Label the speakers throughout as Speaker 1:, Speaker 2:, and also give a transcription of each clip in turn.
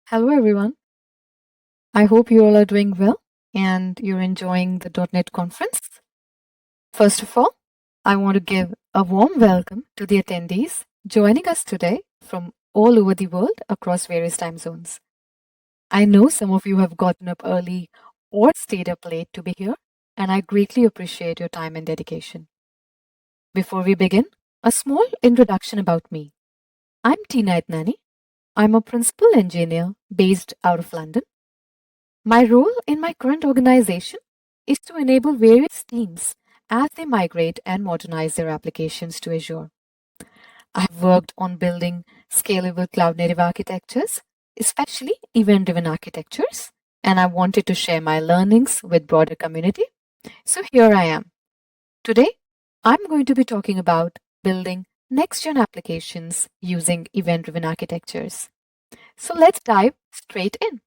Speaker 1: Hello everyone. I hope you all are doing well and you're enjoying the .NET conference. First of all, I want to give a warm welcome to the attendees joining us today from all over the world across various time zones. I know some of you have gotten up early or stayed up late to be here, and I greatly appreciate your time and dedication. Before we begin, a small introduction about me. I'm T-Night Nani. I'm a principal engineer based out of London. My role in my current organization is to enable various teams as they migrate and modernize their applications to Azure. I've worked on building scalable cloud-native architectures, especially event-driven architectures, and I wanted to share my learnings with broader community. So here I am. Today, I'm going to be talking about building next-gen applications using event-driven architectures. So let's dive straight in.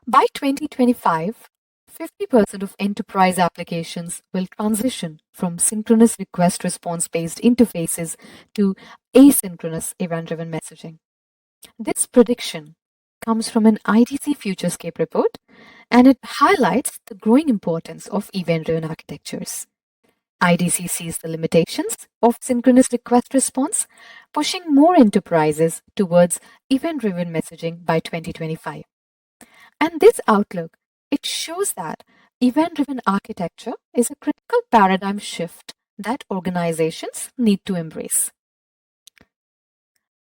Speaker 1: By 2025, 50% of enterprise applications will transition from synchronous request response-based interfaces to asynchronous event-driven messaging. This prediction comes from an IDC Futurescape report, and it highlights the growing importance of event-driven architectures. IDC sees the limitations of synchronous request response, pushing more enterprises towards event-driven messaging by 2025. And this outlook, it shows that event-driven architecture is a critical paradigm shift that organizations need to embrace.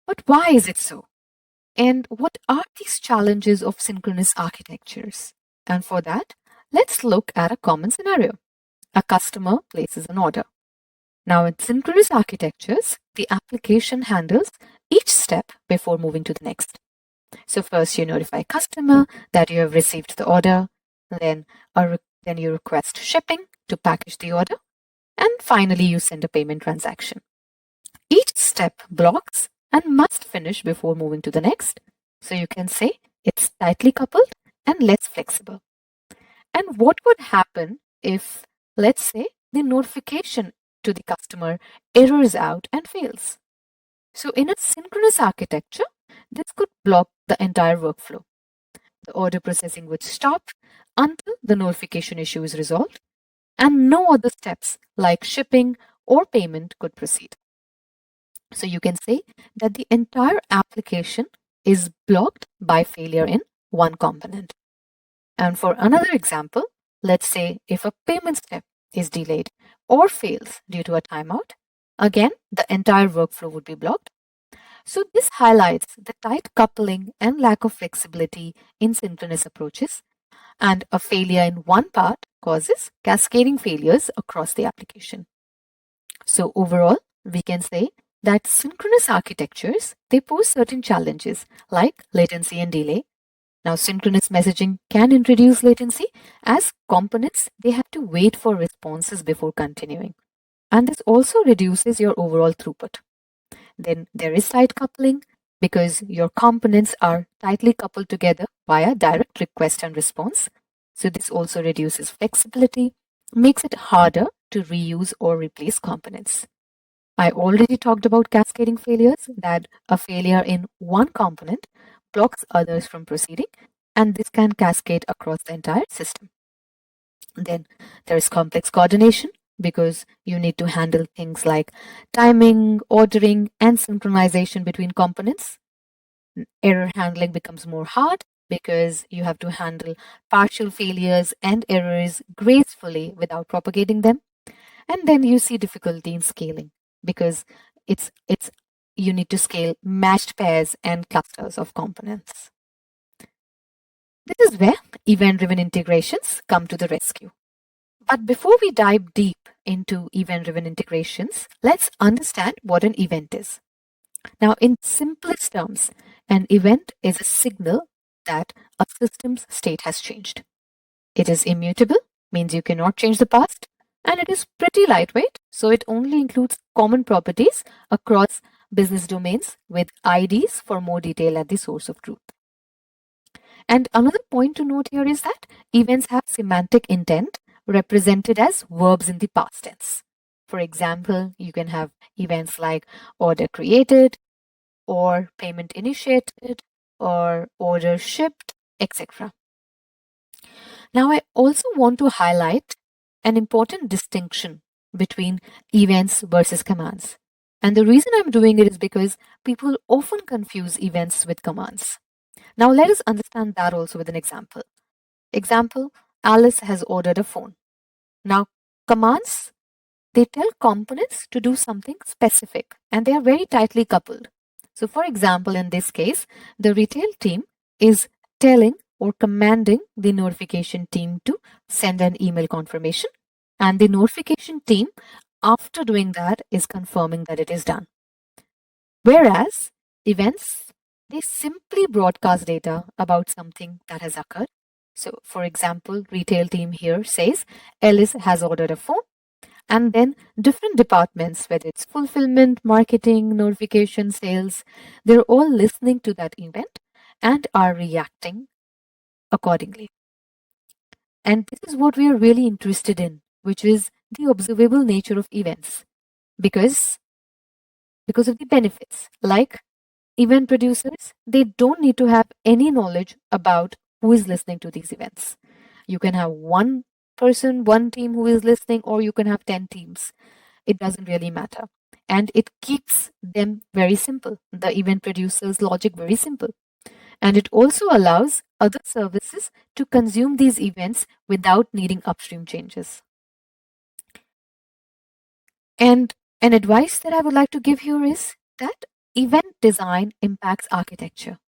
Speaker 1: But why is it so? And what are these challenges of synchronous architectures? And for that, let's look at a common scenario. A customer places an order. Now in synchronous architectures, the application handles each step before moving to the next. So first you notify customer that you have received the order, then you request shipping to package the order, and finally you send a payment transaction. Each step blocks and must finish before moving to the next. So you can say it's tightly coupled and less flexible. And what would happen if, let's say, the notification to the customer errors out and fails? So in a synchronous architecture, this could block the entire workflow. The order processing would stop until the notification issue is resolved, and no other steps like shipping or payment could proceed. So you can say that the entire application is blocked by failure in one component. And for another example, let's say if a payment step is delayed or fails due to a timeout, again, the entire workflow would be blocked. So this highlights the tight coupling and lack of flexibility in synchronous approaches, and a failure in one part causes cascading failures across the application. So overall, we can say that synchronous architectures, they pose certain challenges like latency and delay. Now, synchronous messaging can introduce latency as components, they have to wait for responses before continuing. And this also reduces your overall throughput. Then there is tight coupling because your components are tightly coupled together via direct request and response. So this also reduces flexibility, makes it harder to reuse or replace components. I already talked about cascading failures, that a failure in one component blocks others from proceeding, and this can cascade across the entire system. Then there is complex coordination, because you need to handle things like timing, ordering, and synchronization between components. Error handling becomes more hard because you have to handle partial failures and errors gracefully without propagating them. And then you see difficulty in scaling because you need to scale matched pairs and clusters of components. This is where event-driven integrations come to the rescue. But before we dive deep into event-driven integrations, let's understand what an event is. Now, in simplest terms, an event is a signal that a system's state has changed. It is immutable, means you cannot change the past, and it is pretty lightweight, so it only includes common properties across business domains with IDs for more detail at the source of truth. And another point to note here is that events have semantic intent represented as verbs in the past tense. For example, you can have events like order created, or payment initiated, or order shipped, etc. Now, I also want to highlight an important distinction between events versus commands. And the reason I'm doing it is because people often confuse events with commands. Now, let us understand that also with an example. Example, Alice has ordered a phone. Now, commands, they tell components to do something specific and they are very tightly coupled. So, for example, in this case, the retail team is telling or commanding the notification team to send an email confirmation, and the notification team, after doing that, is confirming that it is done. Whereas events, they simply broadcast data about something that has occurred. So, for example, retail team here says Alice has ordered a phone, and then different departments, whether it's fulfillment, marketing, notification, sales, they're all listening to that event and are reacting accordingly. And this is what we are really interested in, which is the observable nature of events, because of the benefits. Like event producers, they don't need to have any knowledge about who is listening to these events. You can have one person, one team who is listening, or you can have 10 teams. It doesn't really matter. And it keeps them very simple, the event producer's logic very simple. And it also allows other services to consume these events without needing upstream changes. And an advice that I would like to give here is that event design impacts architecture.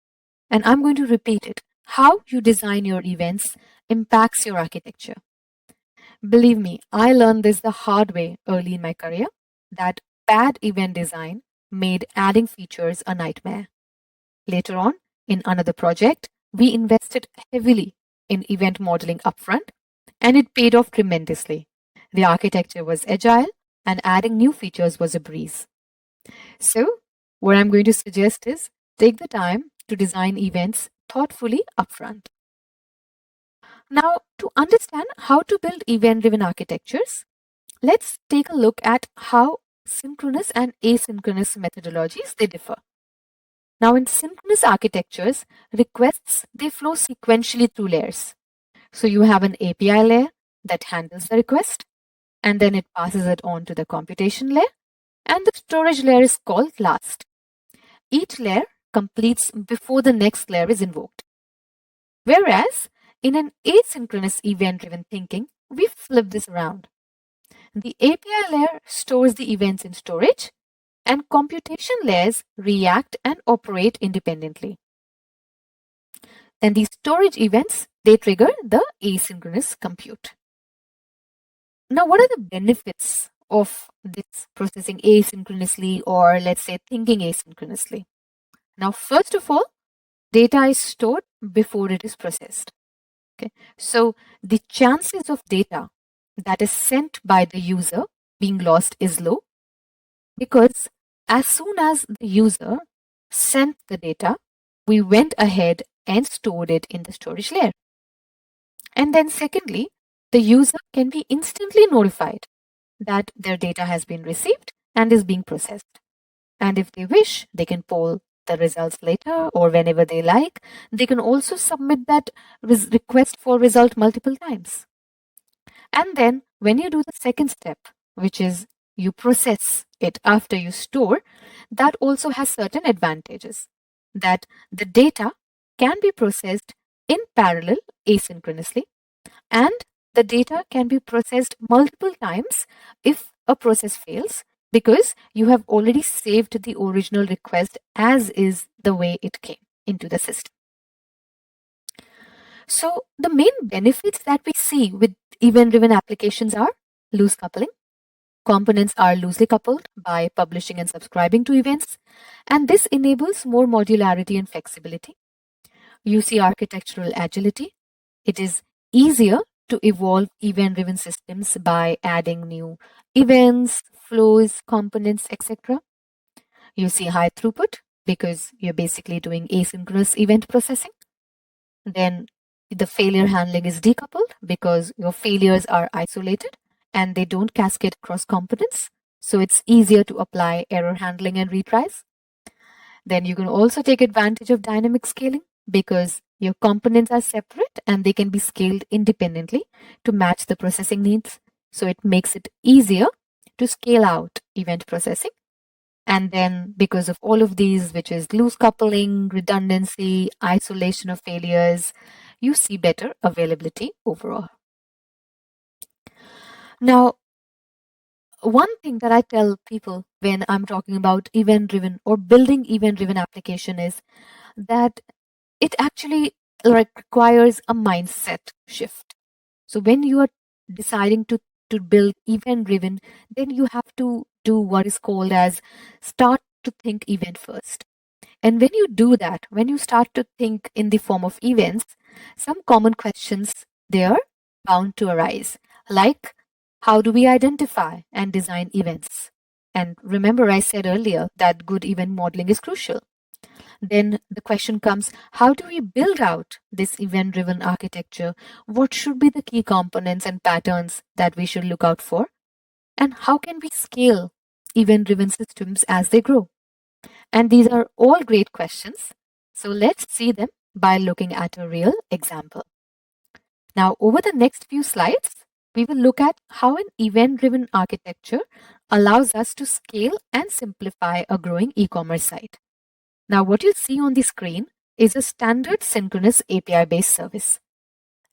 Speaker 1: And I'm going to repeat it. How you design your events impacts your architecture. Believe me, I learned this the hard way early in my career, that bad event design made adding features a nightmare. Later on, in another project, we invested heavily in event modeling upfront, and it paid off tremendously. The architecture was agile, and adding new features was a breeze. So, what I'm going to suggest is take the time to design events thoughtfully upfront. Now, to understand how to build event-driven architectures, let's take a look at how synchronous and asynchronous methodologies they differ. Now, in synchronous architectures, requests, they flow sequentially through layers. So you have an API layer that handles the request, and then it passes it on to the computation layer, and the storage layer is called last. Each layer completes before the next layer is invoked. Whereas in an asynchronous event-driven thinking, we flip this around. The API layer stores the events in storage, and computation layers react and operate independently. And these storage events, they trigger the asynchronous compute. Now, what are the benefits of this processing asynchronously, or let's say thinking asynchronously? Now, first of all, data is stored before it is processed. Okay, so the chances of data that is sent by the user being lost is low, because as soon as the user sent the data, we went ahead and stored it in the storage layer. And then secondly, the user can be instantly notified that their data has been received and is being processed. And if they wish, they can poll the results later, or whenever they like. They can also submit that request for result multiple times. And then when you do the second step, which is you process it after you store, that also has certain advantages, that the data can be processed in parallel asynchronously, and the data can be processed multiple times if a process fails, because you have already saved the original request as is the way it came into the system. So the main benefits that we see with event-driven applications are loose coupling. Components are loosely coupled by publishing and subscribing to events, and this enables more modularity and flexibility. You see architectural agility. It is easier to evolve event-driven systems by adding new events, flows, components, etc. You see high throughput because you're basically doing asynchronous event processing. Then the failure handling is decoupled because your failures are isolated and they don't cascade across components. So it's easier to apply error handling and retries. Then you can also take advantage of dynamic scaling because your components are separate and they can be scaled independently to match the processing needs. So it makes it easier to scale out event processing. And then because of all of these, which is loose coupling, redundancy, isolation of failures, you see better availability overall. Now, one thing that I tell people when I'm talking about event-driven or building event-driven application is that it actually requires a mindset shift. So when you are deciding to build event-driven, then you have to do what is called as start to think event first. And when you do that, when you start to think in the form of events, some common questions they are bound to arise, like how do we identify and design events? And remember, I said earlier that good event modeling is crucial. Then the question comes, how do we build out this event-driven architecture? What should be the key components and patterns that we should look out for? And how can we scale event-driven systems as they grow? And these are all great questions. So let's see them by looking at a real example. Now, over the next few slides, we will look at how an event-driven architecture allows us to scale and simplify a growing e-commerce site. Now, what you see on the screen is a standard synchronous API-based service.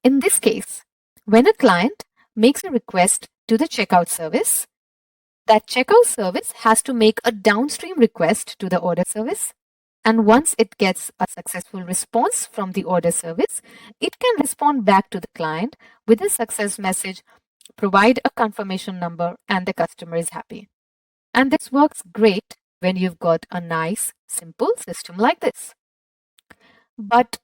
Speaker 1: In this case, when a client makes a request to the checkout service, that checkout service has to make a downstream request to the order service. And once it gets a successful response from the order service, it can respond back to the client with a success message, provide a confirmation number, and the customer is happy. And this works great when you've got a nice, simple system like this. But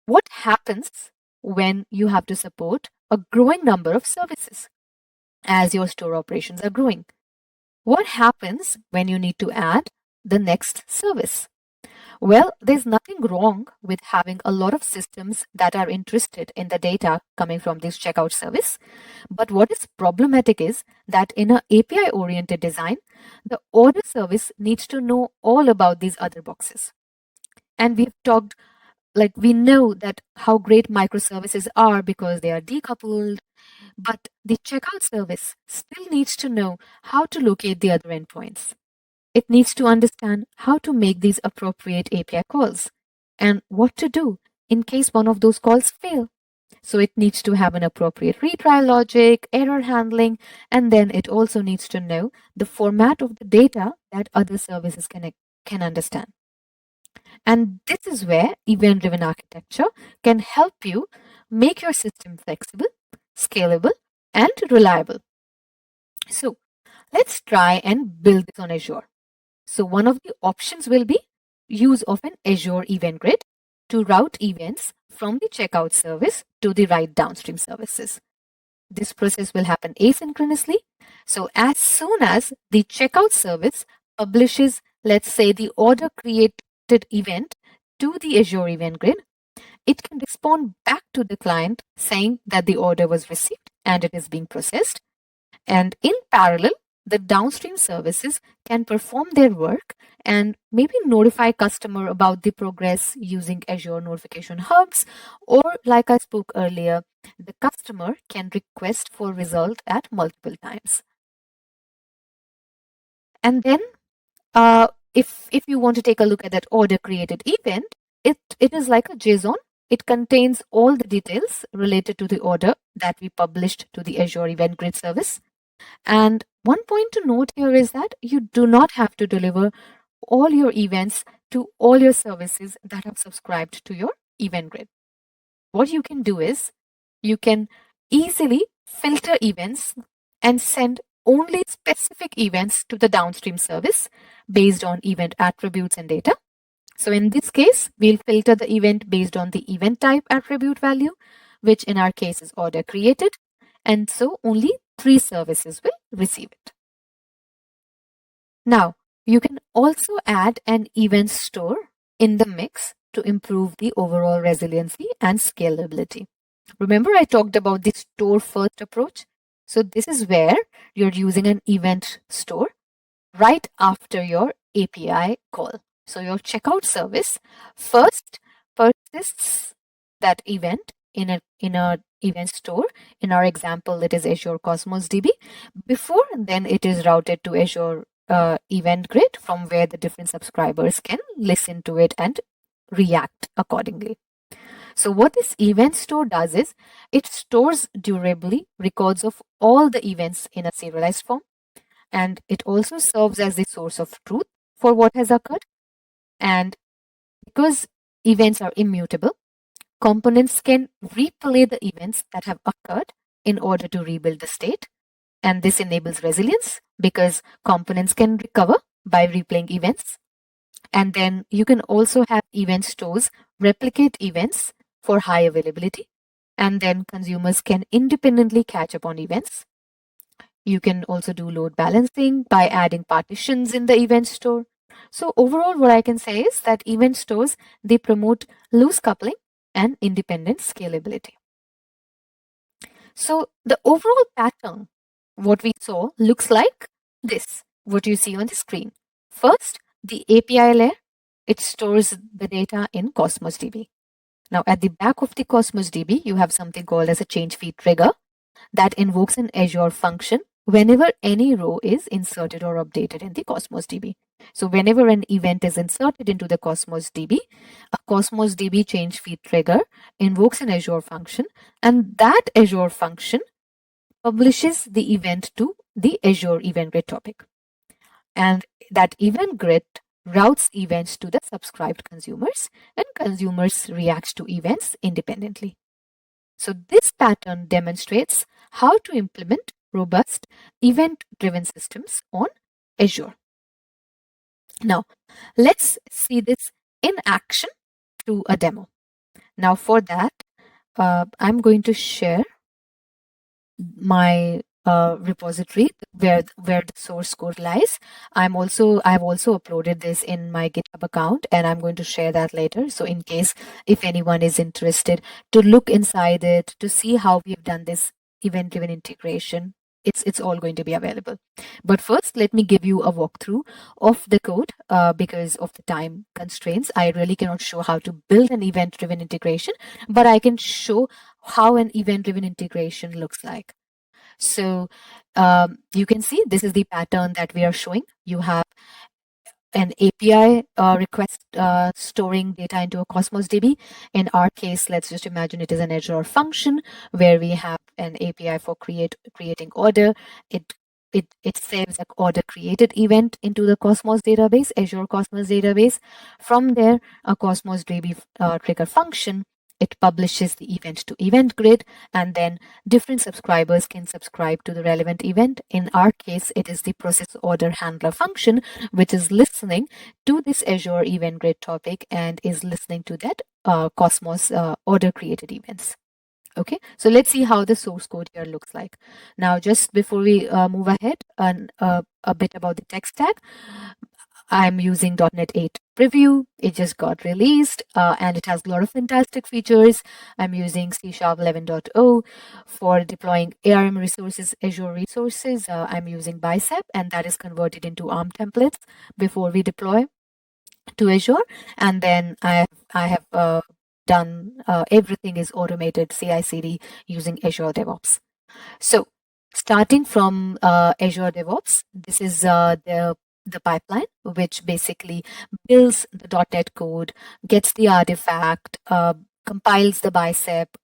Speaker 1: what happens when you have to support a growing number of services as your store operations are growing? What happens when you need to add the next service? Well, there's nothing wrong with having a lot of systems that are interested in the data coming from this checkout service. But what is problematic is that in an API-oriented design, the order service needs to know all about these other boxes. And we've talked, like we know that how great microservices are because they are decoupled, but the checkout service still needs to know how to locate the other endpoints. It needs to understand how to make these appropriate API calls and what to do in case one of those calls fail. So it needs to have an appropriate retry logic, error handling, and then it also needs to know the format of the data that other services can understand. And this is where event-driven architecture can help you make your system flexible, scalable, and reliable. So let's try and build this on Azure. So one of the options will be use of an Azure event grid to route events from the checkout service to the right downstream services. This process will happen asynchronously. So as soon as the checkout service publishes, let's say, the order created event to the Azure event grid, it can respond back to the client saying that the order was received and it is being processed. And in parallel, the downstream services can perform their work and maybe notify customer about the progress using Azure notification hubs, or like I spoke earlier, the customer can request for result at multiple times. And then if you want to take a look at that order created event, it is like a JSON. It contains all the details related to the order that we published to the Azure Event Grid service. And one point to note here is that you do not have to deliver all your events to all your services that have subscribed to your event grid. What you can do is you can easily filter events and send only specific events to the downstream service based on event attributes and data. So in this case, we'll filter the event based on the event type attribute value, which in our case is order created. And so only 3 services will receive it. Now, you can also add an event store in the mix to improve the overall resiliency and scalability. Remember, I talked about the store first approach. So this is where you're using an event store right after your API call. So your checkout service first persists that event in a event store. In our example, it is Azure Cosmos DB. Before then, it is routed to Azure Event Grid, from where the different subscribers can listen to it and react accordingly. So what this event store does is it stores durably records of all the events in a serialized form, and it also serves as the source of truth for what has occurred. And because events are immutable, components can replay the events that have occurred in order to rebuild the state. And this enables resilience because components can recover by replaying events. And then you can also have event stores replicate events for high availability. And then consumers can independently catch up on events. You can also do load balancing by adding partitions in the event store. So overall, what I can say is that event stores, they promote loose coupling and independent scalability. So the overall pattern, what we saw, looks like this, what you see on the screen. First, the API layer, it stores the data in Cosmos DB. Now at the back of the Cosmos DB, you have something called as a change feed trigger that invokes an Azure function whenever any row is inserted or updated in the Cosmos DB. So whenever an event is inserted into the Cosmos DB, a Cosmos DB change feed trigger invokes an Azure function, and that Azure function publishes the event to the Azure Event Grid topic. And that event grid routes events to the subscribed consumers, and consumers react to events independently. So this pattern demonstrates how to implement robust event-driven systems on Azure. Now, let's see this in action through a demo. Now, for that, I'm going to share my repository where the source code lies. I've also uploaded this in my GitHub account, and I'm going to share that later. So in case if anyone is interested to look inside it to see how we've done this event-driven integration, it's all going to be available. But first, let me give you a walkthrough of the code because of the time constraints. I really cannot show how to build an event-driven integration, but I can show how an event-driven integration looks like. So you can see this is the pattern that we are showing. You have an API request storing data into a Cosmos DB. In our case, let's just imagine it is an Azure function where we have an API for creating order. It saves an order created event into the Cosmos database, Azure Cosmos database. From there, a Cosmos DB trigger function, it publishes the event to event grid, and then different subscribers can subscribe to the relevant event. In our case, it is the process order handler function, which is listening to this Azure event grid topic and is listening to that Cosmos order created events. Okay, so let's see how the source code here looks like. Now, just before we move ahead, a bit about the tech stack. I'm using .NET8 preview. It just got released and it has a lot of fantastic features. I'm using C# 11.0 for deploying ARM resources, Azure resources. I'm using Bicep, and that is converted into ARM templates before we deploy to Azure. And then I have done everything is automated CI/CD using Azure DevOps. So starting from Azure DevOps, this is the pipeline, which basically builds the .NET code, gets the artifact, compiles the Bicep,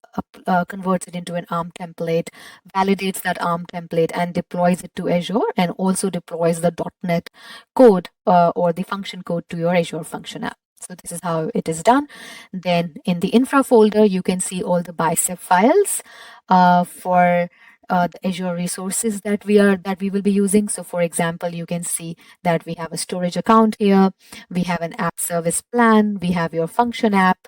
Speaker 1: converts it into an ARM template, validates that ARM template, and deploys it to Azure, and also deploys the .NET code or the function code to your Azure function app. So this is how it is done. Then in the infra folder, you can see all the Bicep files for the Azure resources that we will be using. So for example, you can see that we have a storage account here, we have an app service plan, we have your function app.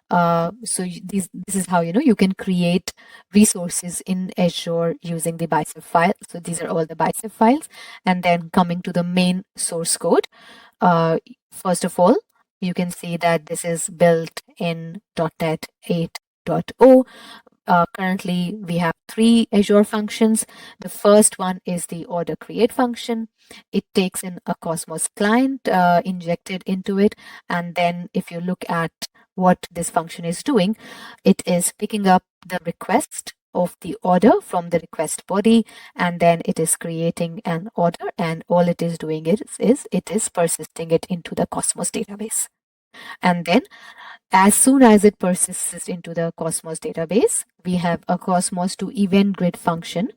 Speaker 1: So this is how you can create resources in Azure using the Bicep file. So these are all the Bicep files. And then coming to the main source code, first of all, you can see that this is built in .NET 8.0. currently we have 3 Azure functions. The first one is the order create function. It takes in a Cosmos client injected into it. And then if you look at what this function is doing, it is picking up the request of the order from the request body, and then it is creating an order, and all it is doing is it is persisting it into the Cosmos database. And then as soon as it persists into the Cosmos database, we have a Cosmos to event grid function,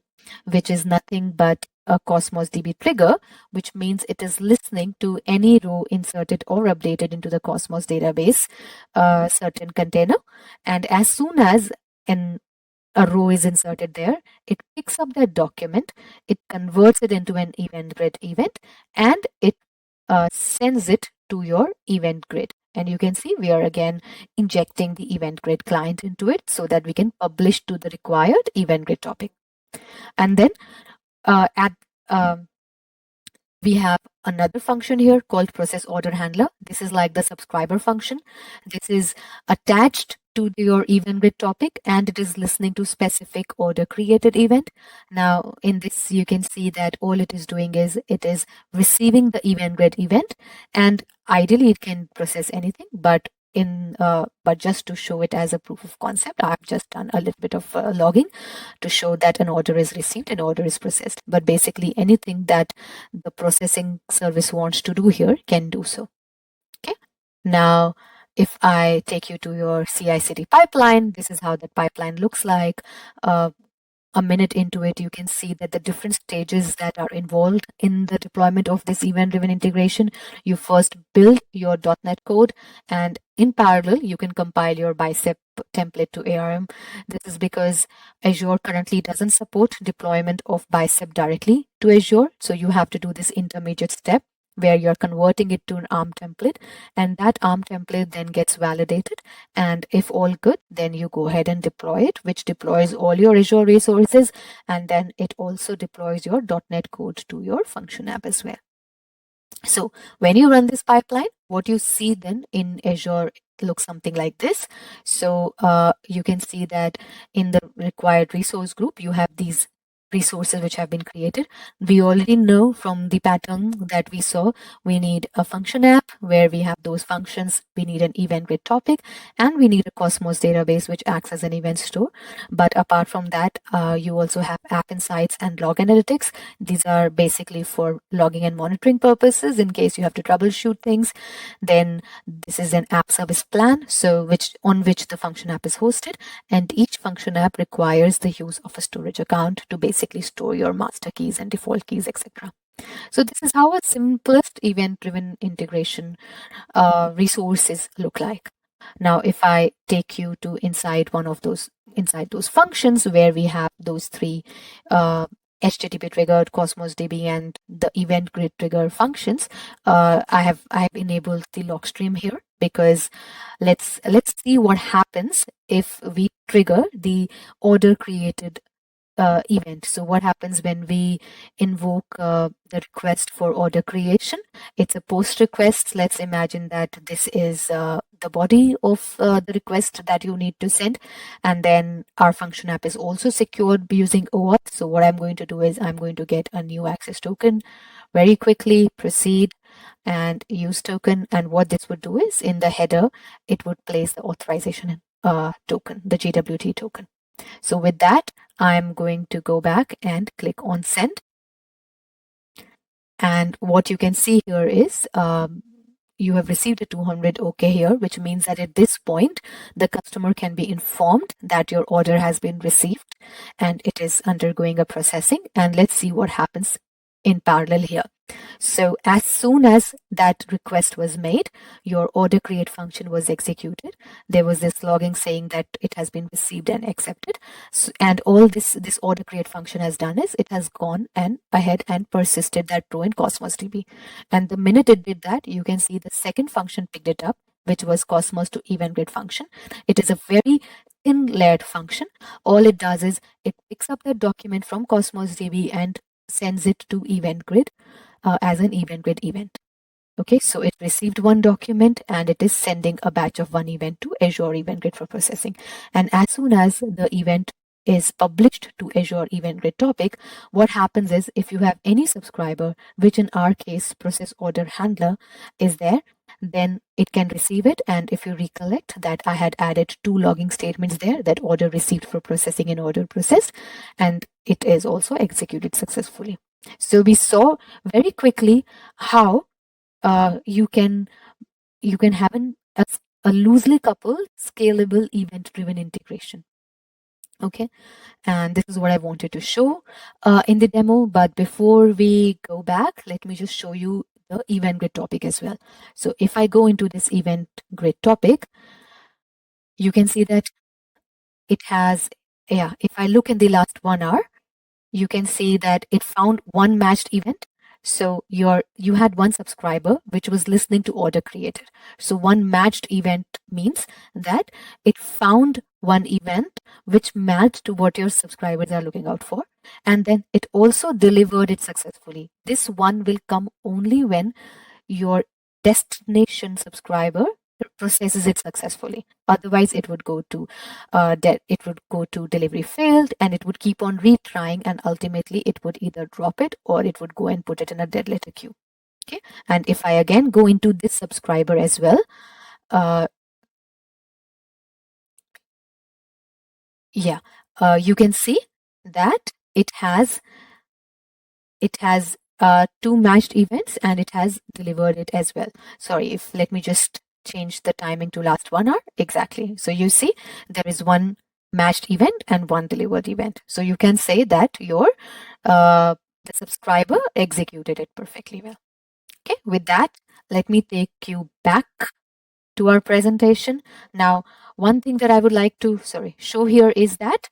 Speaker 1: which is nothing but a Cosmos DB trigger, which means it is listening to any row inserted or updated into the Cosmos database, certain container. And as soon as a row is inserted there, it picks up that document, it converts it into an event grid event, and it sends it to your event grid. And you can see we are again injecting the event grid client into it so that we can publish to the required event grid topic. And then we have another function here called process order handler. This is like the subscriber function. This is attached to your event grid topic, and it is listening to specific order created event. Now in this you can see that all it is doing is it is receiving the event grid event, and ideally it can process anything, but just to show it as a proof of concept, I've just done a little bit of logging to show that an order is received, an order is processed. But basically anything that the processing service wants to do here can do so. Okay. Now, if I take you to your CI/CD pipeline, this is how the pipeline looks like. A minute into it, you can see that the different stages that are involved in the deployment of this event-driven integration. You first build your .NET code, and in parallel, you can compile your bicep template to ARM. This is because Azure currently doesn't support deployment of bicep directly to Azure. So you have to do this intermediate step where you're converting it to an ARM template, and that ARM template then gets validated, and if all good, then you go ahead and deploy it, which deploys all your Azure resources, and then it also deploys your .NET code to your function app as well. So when you run this pipeline, what you see then in Azure looks something like this. So you can see that in the required resource group, you have these resources which have been created. We already know from the pattern that we saw, we need a function app where we have those functions, we need an event grid topic, and we need a Cosmos database which acts as an event store. But apart from that, you also have app insights and log analytics. These are basically for logging and monitoring purposes in case you have to troubleshoot things. Then this is an app service plan, so on which the function app is hosted, and each function app requires the use of a storage account to basically store your master keys and default keys, etc. So this is how a simplest event-driven integration resources look like. Now, if I take you to inside those functions where we have those 3 HTTP triggered, Cosmos DB, and the event grid trigger functions, I have enabled the log stream here, because let's see what happens if we trigger the order created event. So what happens when we invoke the request for order creation? It's a post request. Let's imagine that this is the body of the request that you need to send, and then our function app is also secured using OAuth. So what I'm going to do is I'm going to get a new access token, very quickly proceed and use token, and what this would do is in the header it would place the authorization token, the JWT token. So with that, I'm going to go back and click on send. And what you can see here is you have received a 200 OK here, which means that at this point, the customer can be informed that your order has been received and it is undergoing a processing. And let's see what happens in parallel here. So as soon as that request was made, your order create function was executed. There was this logging saying that it has been received and accepted. So, and all this order create function has done is it has gone and ahead and persisted that row in Cosmos DB. And the minute it did that, you can see the second function picked it up, which was Cosmos to event grid function. It is a very thin layered function. All it does is it picks up the document from Cosmos DB and sends it to event grid as an event grid event. Okay, so it received one document and it is sending a batch of one event to Azure Event Grid for processing. And as soon as the event is published to Azure Event Grid topic, what happens is if you have any subscriber, which in our case process order handler is there, then it can receive it. And if you recollect that I had added 2 logging statements there, that order received for processing and order processed, and it is also executed successfully. So we saw very quickly how you can have a loosely coupled scalable event driven integration. Okay, and this is what I wanted to show in the demo. But before we go back, let me just show you the event grid topic as well. So if I go into this event grid topic, you can see that it has, yeah, if I look in the last 1 hour, you can see that it found one matched event. So you had one subscriber which was listening to order created. So one matched event means that it found one event which matched to what your subscribers are looking out for. And then it also delivered it successfully. This one will come only when your destination subscriber processes it successfully. Otherwise, it would go to delivery failed, and it would keep on retrying, and ultimately it would either drop it or it would go and put it in a dead letter queue. Okay, and if I again go into this subscriber as well, you can see that it has 2 matched events and it has delivered it as well. Sorry, let me just change the timing to last 1 hour. Exactly. So you see there is one matched event and one delivered event. So you can say that your the subscriber executed it perfectly well. Okay, with that, let me take you back to our presentation. Now, one thing that I would like to show here is that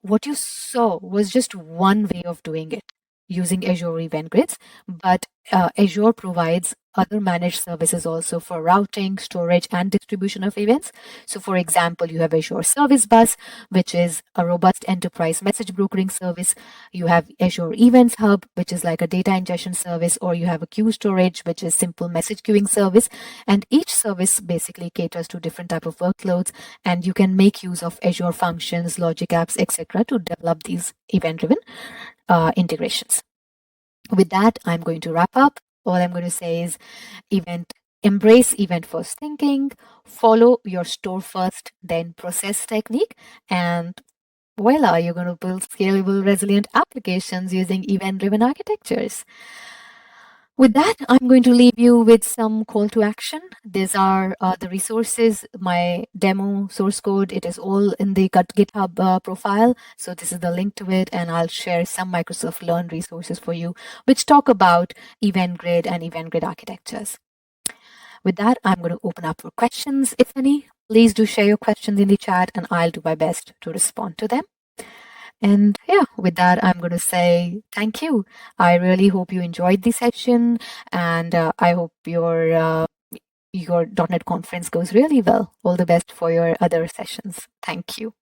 Speaker 1: what you saw was just one way of doing it using Azure Event Grids, but Azure provides other managed services also for routing, storage, and distribution of events. So for example, you have Azure Service Bus, which is a robust enterprise message brokering service. You have Azure Events Hub, which is like a data ingestion service, or you have a queue storage, which is simple message queuing service. And each service basically caters to different type of workloads, and you can make use of Azure functions, logic apps, etc. to develop these event-driven integrations. With that, I'm going to wrap up. All I'm going to say is embrace event first thinking, follow your store first, then process technique, and voila, you're going to build scalable, resilient applications using event-driven architectures. With that, I'm going to leave you with some call to action. These are the resources, my demo source code. It is all in the GitHub profile. So this is the link to it, and I'll share some Microsoft Learn resources for you, which talk about event grid and event grid architectures. With that, I'm going to open up for questions, if any. Please do share your questions in the chat, and I'll do my best to respond to them. And yeah, with that, I'm going to say thank you. I really hope you enjoyed the session, and I hope your .NET conference goes really well. All the best for your other sessions. Thank you.